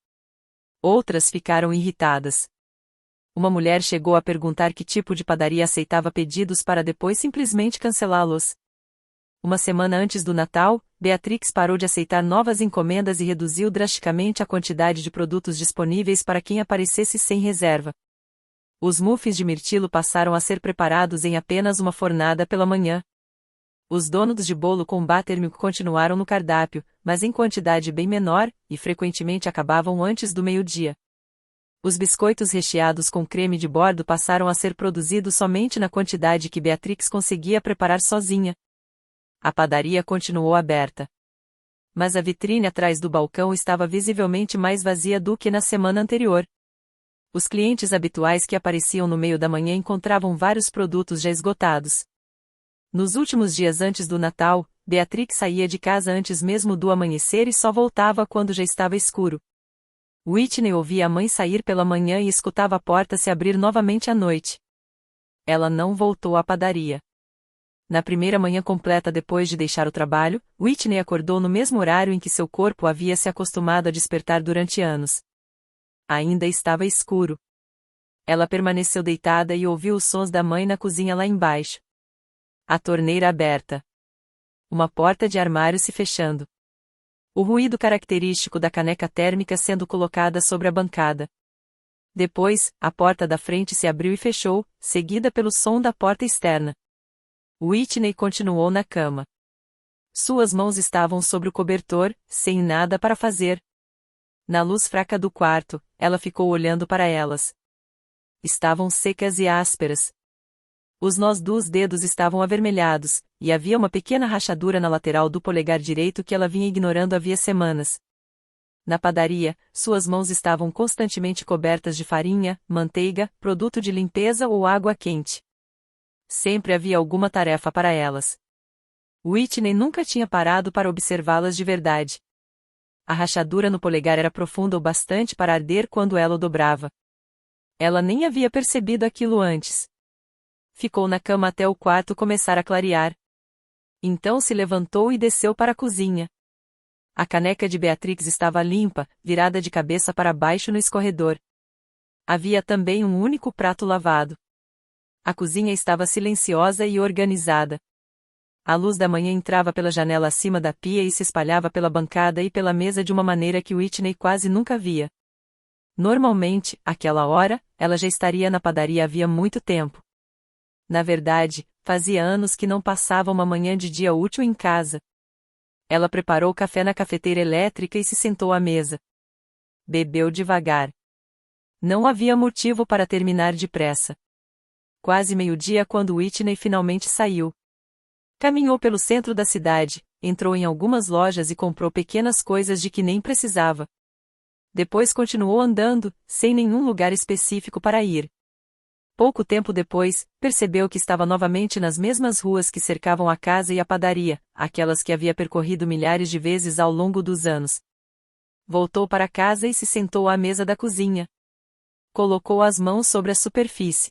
Outras ficaram irritadas. Uma mulher chegou a perguntar que tipo de padaria aceitava pedidos para depois simplesmente cancelá-los. Uma semana antes do Natal, Beatrix parou de aceitar novas encomendas e reduziu drasticamente a quantidade de produtos disponíveis para quem aparecesse sem reserva. Os muffins de mirtilo passaram a ser preparados em apenas uma fornada pela manhã. Os donuts de bolo com buttermilk continuaram no cardápio, mas em quantidade bem menor, e frequentemente acabavam antes do meio-dia. Os biscoitos recheados com creme de bordo passaram a ser produzidos somente na quantidade que Beatrix conseguia preparar sozinha. A padaria continuou aberta. Mas a vitrine atrás do balcão estava visivelmente mais vazia do que na semana anterior. Os clientes habituais que apareciam no meio da manhã encontravam vários produtos já esgotados. Nos últimos dias antes do Natal, Beatrix saía de casa antes mesmo do amanhecer e só voltava quando já estava escuro. Whitney ouvia a mãe sair pela manhã e escutava a porta se abrir novamente à noite. Ela não voltou à padaria. Na primeira manhã completa depois de deixar o trabalho, Whitney acordou no mesmo horário em que seu corpo havia se acostumado a despertar durante anos. Ainda estava escuro. Ela permaneceu deitada e ouviu os sons da mãe na cozinha lá embaixo. A torneira aberta. Uma porta de armário se fechando. O ruído característico da caneca térmica sendo colocada sobre a bancada. Depois, a porta da frente se abriu e fechou, seguida pelo som da porta externa. Whitney continuou na cama. Suas mãos estavam sobre o cobertor, sem nada para fazer. Na luz fraca do quarto, ela ficou olhando para elas. Estavam secas e ásperas. Os nós dos dedos estavam avermelhados, e havia uma pequena rachadura na lateral do polegar direito que ela vinha ignorando havia semanas. Na padaria, suas mãos estavam constantemente cobertas de farinha, manteiga, produto de limpeza ou água quente. Sempre havia alguma tarefa para elas. Whitney nunca tinha parado para observá-las de verdade. A rachadura no polegar era profunda o bastante para arder quando ela o dobrava. Ela nem havia percebido aquilo antes. Ficou na cama até o quarto começar a clarear. Então se levantou e desceu para a cozinha. A caneca de Beatrix estava limpa, virada de cabeça para baixo no escorredor. Havia também um único prato lavado. A cozinha estava silenciosa e organizada. A luz da manhã entrava pela janela acima da pia e se espalhava pela bancada e pela mesa de uma maneira que Whitney quase nunca via. Normalmente, àquela hora, ela já estaria na padaria havia muito tempo. Na verdade, fazia anos que não passava uma manhã de dia útil em casa. Ela preparou café na cafeteira elétrica e se sentou à mesa. Bebeu devagar. Não havia motivo para terminar depressa. Quase meio-dia quando Whitney finalmente saiu. Caminhou pelo centro da cidade, entrou em algumas lojas e comprou pequenas coisas de que nem precisava. Depois continuou andando, sem nenhum lugar específico para ir. Pouco tempo depois, percebeu que estava novamente nas mesmas ruas que cercavam a casa e a padaria, aquelas que havia percorrido milhares de vezes ao longo dos anos. Voltou para casa e se sentou à mesa da cozinha. Colocou as mãos sobre a superfície.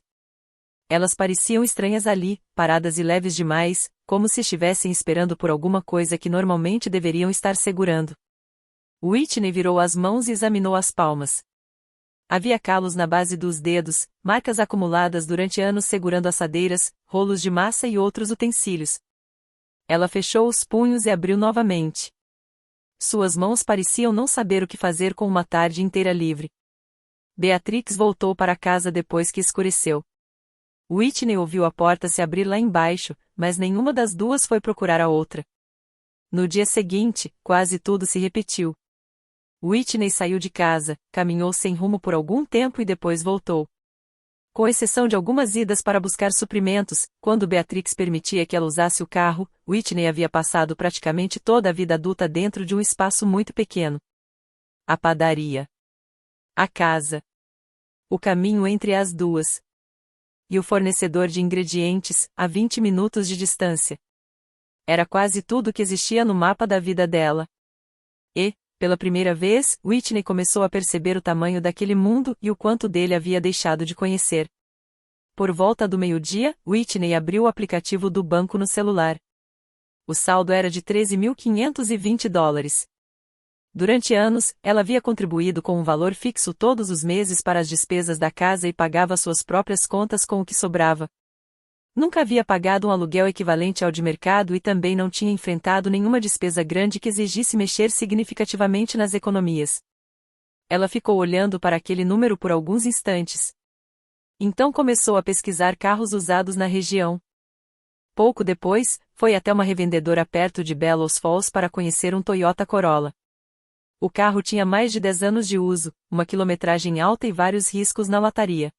Elas pareciam estranhas ali, paradas e leves demais, como se estivessem esperando por alguma coisa que normalmente deveriam estar segurando. Whitney virou as mãos e examinou as palmas. Havia calos na base dos dedos, marcas acumuladas durante anos segurando assadeiras, rolos de massa e outros utensílios. Ela fechou os punhos e abriu novamente. Suas mãos pareciam não saber o que fazer com uma tarde inteira livre. Beatrix voltou para casa depois que escureceu. Whitney ouviu a porta se abrir lá embaixo, mas nenhuma das duas foi procurar a outra. No dia seguinte, quase tudo se repetiu. Whitney saiu de casa, caminhou sem rumo por algum tempo e depois voltou. Com exceção de algumas idas para buscar suprimentos, quando Beatrix permitia que ela usasse o carro, Whitney havia passado praticamente toda a vida adulta dentro de um espaço muito pequeno. A padaria. A casa. O caminho entre as duas. E o fornecedor de ingredientes, a 20 minutos de distância. Era quase tudo que existia no mapa da vida dela. E, pela primeira vez, Whitney começou a perceber o tamanho daquele mundo e o quanto dele havia deixado de conhecer. Por volta do meio-dia, Whitney abriu o aplicativo do banco no celular. O saldo era de $13.520. Durante anos, ela havia contribuído com um valor fixo todos os meses para as despesas da casa e pagava suas próprias contas com o que sobrava. Nunca havia pagado um aluguel equivalente ao de mercado e também não tinha enfrentado nenhuma despesa grande que exigisse mexer significativamente nas economias. Ela ficou olhando para aquele número por alguns instantes. Então começou a pesquisar carros usados na região. Pouco depois, foi até uma revendedora perto de Bellows Falls para conhecer um Toyota Corolla. O carro tinha mais de 10 anos de uso, uma quilometragem alta e vários riscos na lataria.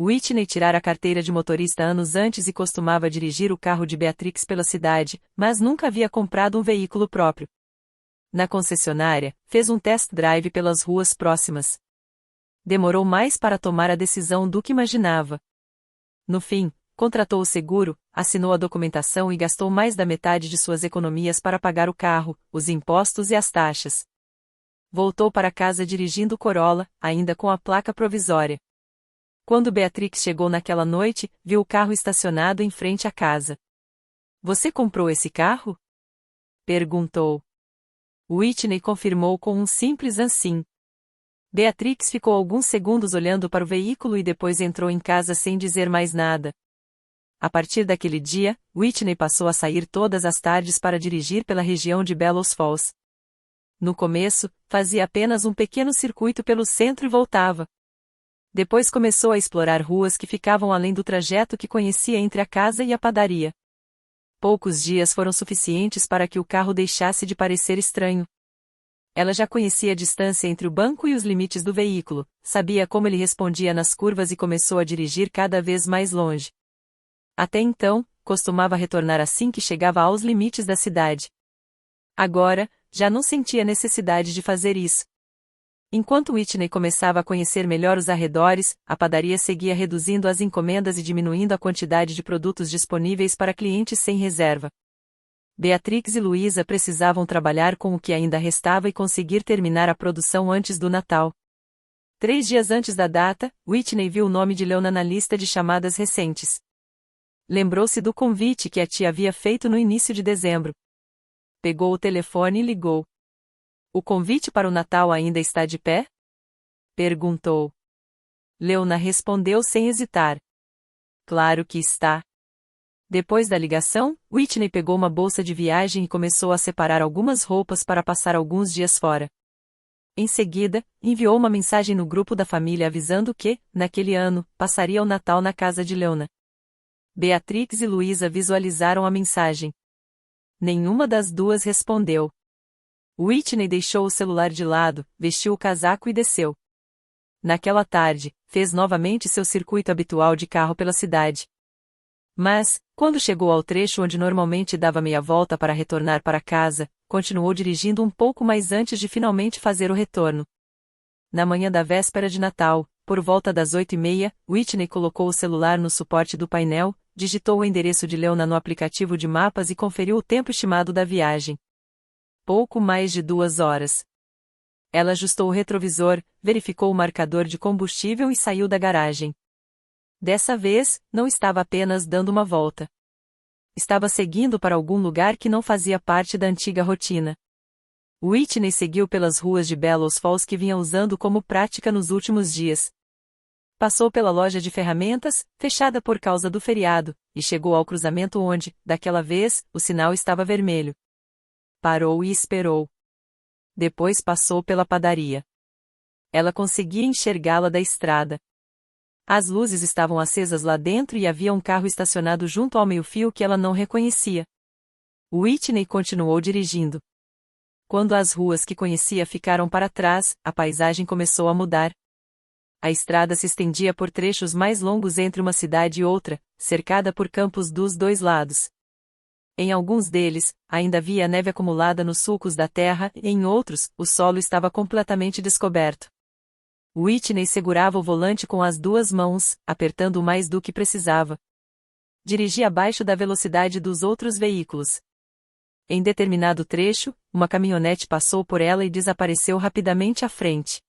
Whitney tirara a carteira de motorista anos antes e costumava dirigir o carro de Beatrix pela cidade, mas nunca havia comprado um veículo próprio. Na concessionária, fez um test drive pelas ruas próximas. Demorou mais para tomar a decisão do que imaginava. No fim, contratou o seguro, assinou a documentação e gastou mais da metade de suas economias para pagar o carro, os impostos e as taxas. Voltou para casa dirigindo o Corolla, ainda com a placa provisória. Quando Beatrix chegou naquela noite, viu o carro estacionado em frente à casa. "Você comprou esse carro?" perguntou. Whitney confirmou com um simples "sim". Beatrix ficou alguns segundos olhando para o veículo e depois entrou em casa sem dizer mais nada. A partir daquele dia, Whitney passou a sair todas as tardes para dirigir pela região de Bellows Falls. No começo, fazia apenas um pequeno circuito pelo centro e voltava. Depois começou a explorar ruas que ficavam além do trajeto que conhecia entre a casa e a padaria. Poucos dias foram suficientes para que o carro deixasse de parecer estranho. Ela já conhecia a distância entre o banco e os limites do veículo, sabia como ele respondia nas curvas e começou a dirigir cada vez mais longe. Até então, costumava retornar assim que chegava aos limites da cidade. Agora, já não sentia necessidade de fazer isso. Enquanto Whitney começava a conhecer melhor os arredores, a padaria seguia reduzindo as encomendas e diminuindo a quantidade de produtos disponíveis para clientes sem reserva. Beatrix e Luísa precisavam trabalhar com o que ainda restava e conseguir terminar a produção antes do Natal. 3 dias antes da data, Whitney viu o nome de Leona na lista de chamadas recentes. Lembrou-se do convite que a tia havia feito no início de dezembro. Pegou o telefone e ligou. "O convite para o Natal ainda está de pé?" perguntou. Leona respondeu sem hesitar. "Claro que está." Depois da ligação, Whitney pegou uma bolsa de viagem e começou a separar algumas roupas para passar alguns dias fora. Em seguida, enviou uma mensagem no grupo da família avisando que, naquele ano, passaria o Natal na casa de Leona. Beatrix e Luísa visualizaram a mensagem. Nenhuma das duas respondeu. Whitney deixou o celular de lado, vestiu o casaco e desceu. Naquela tarde, fez novamente seu circuito habitual de carro pela cidade. Mas, quando chegou ao trecho onde normalmente dava meia volta para retornar para casa, continuou dirigindo um pouco mais antes de finalmente fazer o retorno. Na manhã da véspera de Natal, por volta das 8h30, Whitney colocou o celular no suporte do painel, digitou o endereço de Leona no aplicativo de mapas e conferiu o tempo estimado da viagem. Pouco mais de 2 horas. Ela ajustou o retrovisor, verificou o marcador de combustível e saiu da garagem. Dessa vez, não estava apenas dando uma volta. Estava seguindo para algum lugar que não fazia parte da antiga rotina. Whitney seguiu pelas ruas de Bellows Falls que vinha usando como prática nos últimos dias. Passou pela loja de ferramentas, fechada por causa do feriado, e chegou ao cruzamento onde, daquela vez, o sinal estava vermelho. Parou e esperou. Depois passou pela padaria. Ela conseguia enxergá-la da estrada. As luzes estavam acesas lá dentro e havia um carro estacionado junto ao meio-fio que ela não reconhecia. Whitney continuou dirigindo. Quando as ruas que conhecia ficaram para trás, a paisagem começou a mudar. A estrada se estendia por trechos mais longos entre uma cidade e outra, cercada por campos dos dois lados. Em alguns deles, ainda havia neve acumulada nos sulcos da terra e em outros, o solo estava completamente descoberto. Whitney segurava o volante com as 2 mãos, apertando mais do que precisava. Dirigia abaixo da velocidade dos outros veículos. Em determinado trecho, uma caminhonete passou por ela e desapareceu rapidamente à frente.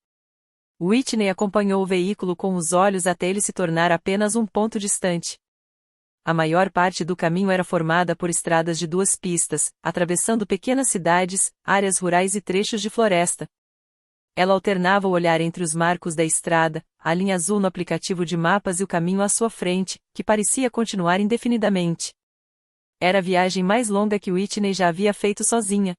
Whitney acompanhou o veículo com os olhos até ele se tornar apenas um ponto distante. A maior parte do caminho era formada por estradas de 2 pistas, atravessando pequenas cidades, áreas rurais e trechos de floresta. Ela alternava o olhar entre os marcos da estrada, a linha azul no aplicativo de mapas e o caminho à sua frente, que parecia continuar indefinidamente. Era a viagem mais longa que Whitney já havia feito sozinha.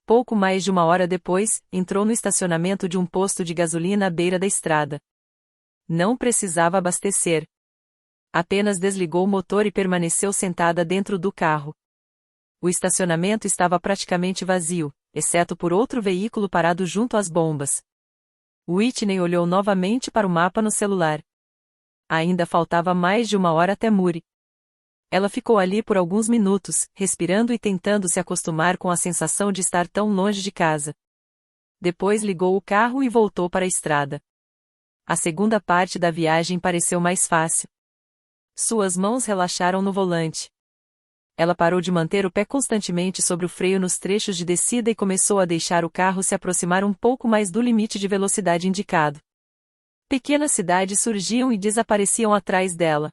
Pouco mais de uma hora depois, entrou no estacionamento de um posto de gasolina à beira da estrada. Não precisava abastecer. Apenas desligou o motor e permaneceu sentada dentro do carro. O estacionamento estava praticamente vazio, exceto por outro veículo parado junto às bombas. Whitney olhou novamente para o mapa no celular. Ainda faltava mais de uma hora até Muri. Ela ficou ali por alguns minutos, respirando e tentando se acostumar com a sensação de estar tão longe de casa. Depois ligou o carro e voltou para a estrada. A segunda parte da viagem pareceu mais fácil. Suas mãos relaxaram no volante. Ela parou de manter o pé constantemente sobre o freio nos trechos de descida e começou a deixar o carro se aproximar um pouco mais do limite de velocidade indicado. Pequenas cidades surgiam e desapareciam atrás dela.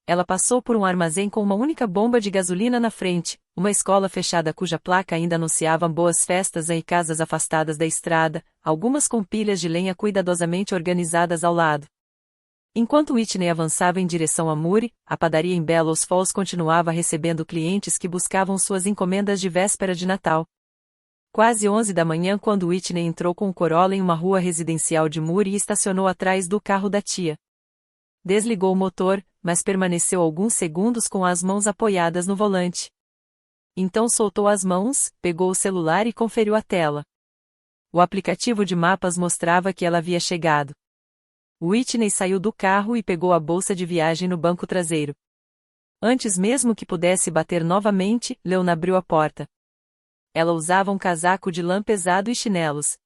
Ela passou por um armazém com uma única bomba de gasolina na frente, uma escola fechada cuja placa ainda anunciava boas festas e casas afastadas da estrada, algumas com pilhas de lenha cuidadosamente organizadas ao lado. Enquanto Whitney avançava em direção a Muri, a padaria em Bellows Falls continuava recebendo clientes que buscavam suas encomendas de véspera de Natal. Quase 11 da manhã quando Whitney entrou com o Corolla em uma rua residencial de Muri e estacionou atrás do carro da tia. Desligou o motor, mas permaneceu alguns segundos com as mãos apoiadas no volante. Então soltou as mãos, pegou o celular e conferiu a tela. O aplicativo de mapas mostrava que ela havia chegado. Whitney saiu do carro e pegou a bolsa de viagem no banco traseiro. Antes mesmo que pudesse bater novamente, Leona abriu a porta. Ela usava um casaco de lã pesado e chinelos.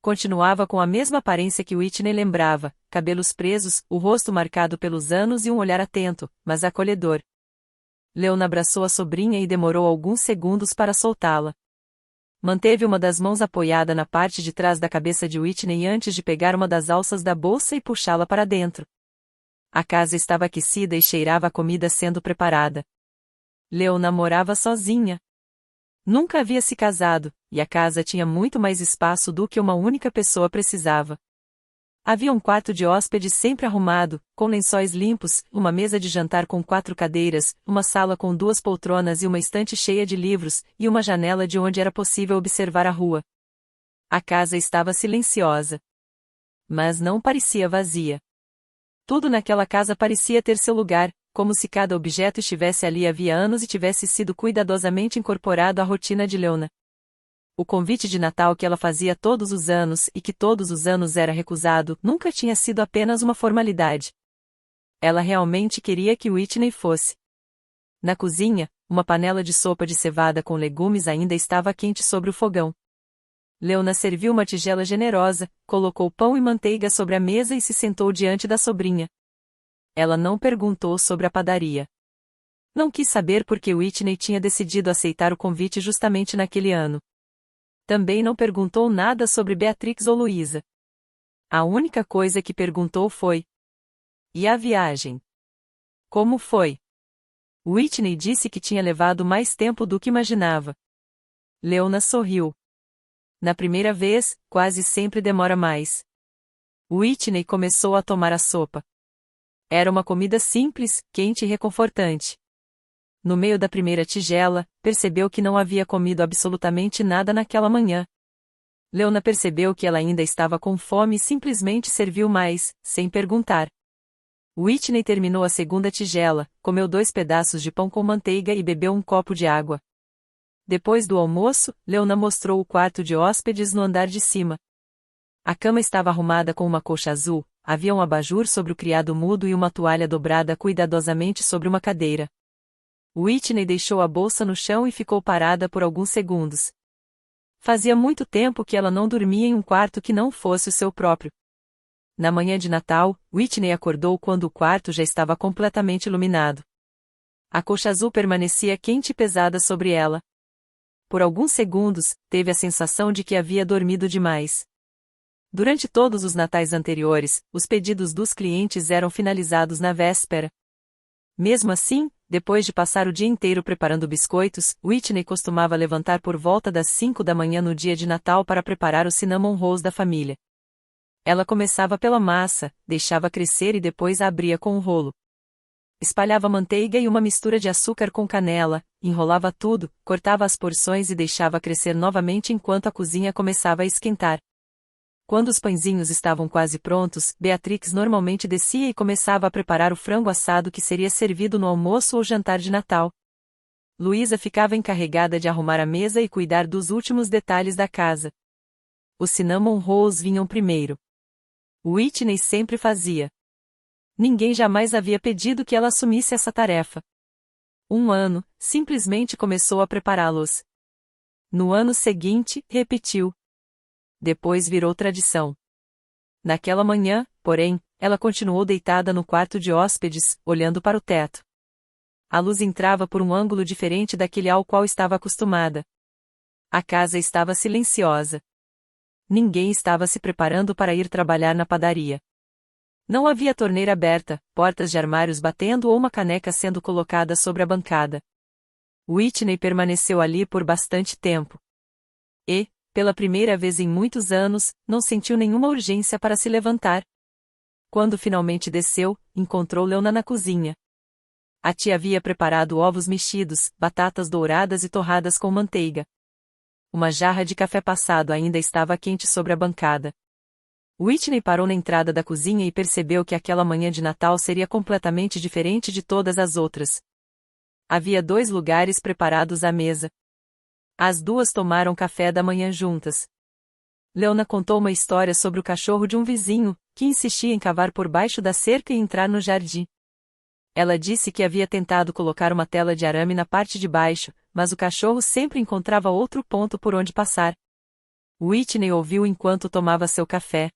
Continuava com a mesma aparência que Whitney lembrava, cabelos presos, o rosto marcado pelos anos e um olhar atento, mas acolhedor. Leona abraçou a sobrinha e demorou alguns segundos para soltá-la. Manteve uma das mãos apoiada na parte de trás da cabeça de Whitney antes de pegar uma das alças da bolsa e puxá-la para dentro. A casa estava aquecida e cheirava a comida sendo preparada. Leona morava sozinha. Nunca havia se casado, e a casa tinha muito mais espaço do que uma única pessoa precisava. Havia um quarto de hóspede sempre arrumado, com lençóis limpos, uma mesa de jantar com 4 cadeiras, uma sala com 2 poltronas e uma estante cheia de livros, e uma janela de onde era possível observar a rua. A casa estava silenciosa. Mas não parecia vazia. Tudo naquela casa parecia ter seu lugar, como se cada objeto estivesse ali havia anos e tivesse sido cuidadosamente incorporado à rotina de Leona. O convite de Natal que ela fazia todos os anos e que todos os anos era recusado nunca tinha sido apenas uma formalidade. Ela realmente queria que Whitney fosse. Na cozinha, uma panela de sopa de cevada com legumes ainda estava quente sobre o fogão. Leona serviu uma tigela generosa, colocou pão e manteiga sobre a mesa e se sentou diante da sobrinha. Ela não perguntou sobre a padaria. Não quis saber por que Whitney tinha decidido aceitar o convite justamente naquele ano. Também não perguntou nada sobre Beatrix ou Luísa. A única coisa que perguntou foi: e a viagem? Como foi? Whitney disse que tinha levado mais tempo do que imaginava. Leona sorriu. Na primeira vez, quase sempre demora mais. Whitney começou a tomar a sopa. Era uma comida simples, quente e reconfortante. No meio da primeira tigela, percebeu que não havia comido absolutamente nada naquela manhã. Leona percebeu que ela ainda estava com fome e simplesmente serviu mais, sem perguntar. Whitney terminou a segunda tigela, comeu 2 pedaços de pão com manteiga e bebeu um copo de água. Depois do almoço, Leona mostrou o quarto de hóspedes no andar de cima. A cama estava arrumada com uma colcha azul, havia um abajur sobre o criado mudo e uma toalha dobrada cuidadosamente sobre uma cadeira. Whitney deixou a bolsa no chão e ficou parada por alguns segundos. Fazia muito tempo que ela não dormia em um quarto que não fosse o seu próprio. Na manhã de Natal, Whitney acordou quando o quarto já estava completamente iluminado. A colcha azul permanecia quente e pesada sobre ela. Por alguns segundos, teve a sensação de que havia dormido demais. Durante todos os natais anteriores, os pedidos dos clientes eram finalizados na véspera. Mesmo assim, Depois de passar o dia inteiro preparando biscoitos, Whitney costumava levantar por volta das 5 da manhã no dia de Natal para preparar o cinnamon rolls da família. Ela começava pela massa, deixava crescer e depois a abria com um rolo. Espalhava manteiga e uma mistura de açúcar com canela, enrolava tudo, cortava as porções e deixava crescer novamente enquanto a cozinha começava a esquentar. Quando os pãezinhos estavam quase prontos, Beatrix normalmente descia e começava a preparar o frango assado que seria servido no almoço ou jantar de Natal. Luísa ficava encarregada de arrumar a mesa e cuidar dos últimos detalhes da casa. Os cinnamon rolls vinham primeiro. Whitney sempre fazia. Ninguém jamais havia pedido que ela assumisse essa tarefa. Um ano, simplesmente começou a prepará-los. No ano seguinte, repetiu. Depois virou tradição. Naquela manhã, porém, ela continuou deitada no quarto de hóspedes, olhando para o teto. A luz entrava por um ângulo diferente daquele ao qual estava acostumada. A casa estava silenciosa. Ninguém estava se preparando para ir trabalhar na padaria. Não havia torneira aberta, portas de armários batendo ou uma caneca sendo colocada sobre a bancada. Whitney permaneceu ali por bastante tempo. E, pela primeira vez em muitos anos, não sentiu nenhuma urgência para se levantar. Quando finalmente desceu, encontrou Leona na cozinha. A tia havia preparado ovos mexidos, batatas douradas e torradas com manteiga. Uma jarra de café passado ainda estava quente sobre a bancada. Whitney parou na entrada da cozinha e percebeu que aquela manhã de Natal seria completamente diferente de todas as outras. Havia 2 lugares preparados à mesa. As duas tomaram café da manhã juntas. Leona contou uma história sobre o cachorro de um vizinho, que insistia em cavar por baixo da cerca e entrar no jardim. Ela disse que havia tentado colocar uma tela de arame na parte de baixo, mas o cachorro sempre encontrava outro ponto por onde passar. Whitney ouviu enquanto tomava seu café.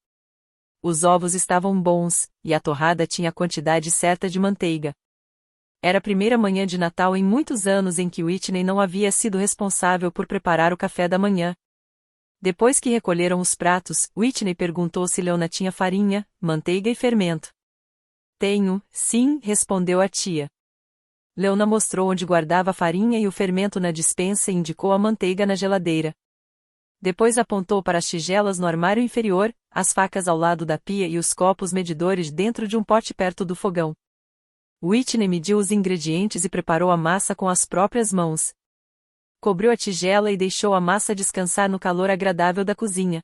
Os ovos estavam bons, e a torrada tinha a quantidade certa de manteiga. Era a primeira manhã de Natal em muitos anos em que Whitney não havia sido responsável por preparar o café da manhã. Depois que recolheram os pratos, Whitney perguntou se Leona tinha farinha, manteiga e fermento. Tenho, sim, respondeu a tia. Leona mostrou onde guardava a farinha e o fermento na despensa e indicou a manteiga na geladeira. Depois apontou para as tigelas no armário inferior, as facas ao lado da pia e os copos medidores dentro de um pote perto do fogão. Whitney mediu os ingredientes e preparou a massa com as próprias mãos. Cobriu a tigela e deixou a massa descansar no calor agradável da cozinha.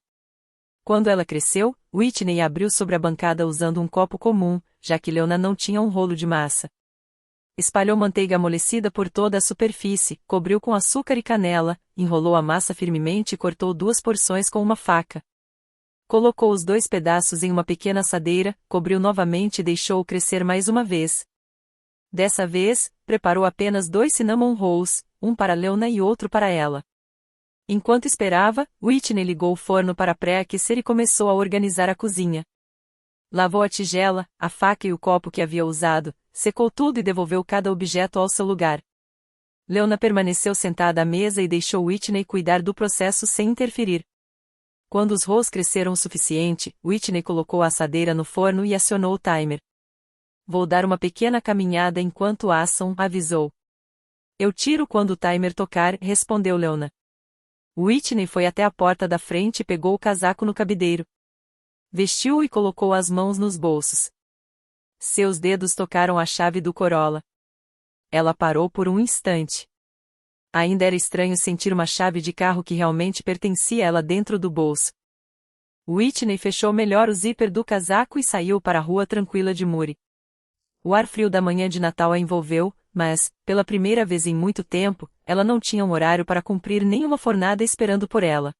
Quando ela cresceu, Whitney abriu sobre a bancada usando um copo comum, já que Leona não tinha um rolo de massa. Espalhou manteiga amolecida por toda a superfície, cobriu com açúcar e canela, enrolou a massa firmemente e cortou 2 porções com uma faca. Colocou os 2 pedaços em uma pequena assadeira, cobriu novamente e deixou-o crescer mais uma vez. Dessa vez, preparou apenas 2 cinnamon rolls, um para Leona e outro para ela. Enquanto esperava, Whitney ligou o forno para pré-aquecer e começou a organizar a cozinha. Lavou a tigela, a faca e o copo que havia usado, secou tudo e devolveu cada objeto ao seu lugar. Leona permaneceu sentada à mesa e deixou Whitney cuidar do processo sem interferir. Quando os rolls cresceram o suficiente, Whitney colocou a assadeira no forno e acionou o timer. Vou dar uma pequena caminhada enquanto assam, avisou. Eu tiro quando o timer tocar, respondeu Leona. Whitney foi até a porta da frente e pegou o casaco no cabideiro. Vestiu-o e colocou as mãos nos bolsos. Seus dedos tocaram a chave do Corolla. Ela parou por um instante. Ainda era estranho sentir uma chave de carro que realmente pertencia a ela dentro do bolso. Whitney fechou melhor o zíper do casaco e saiu para a rua tranquila de Murray. O ar frio da manhã de Natal a envolveu, mas, pela primeira vez em muito tempo, ela não tinha um horário para cumprir nem uma fornada esperando por ela.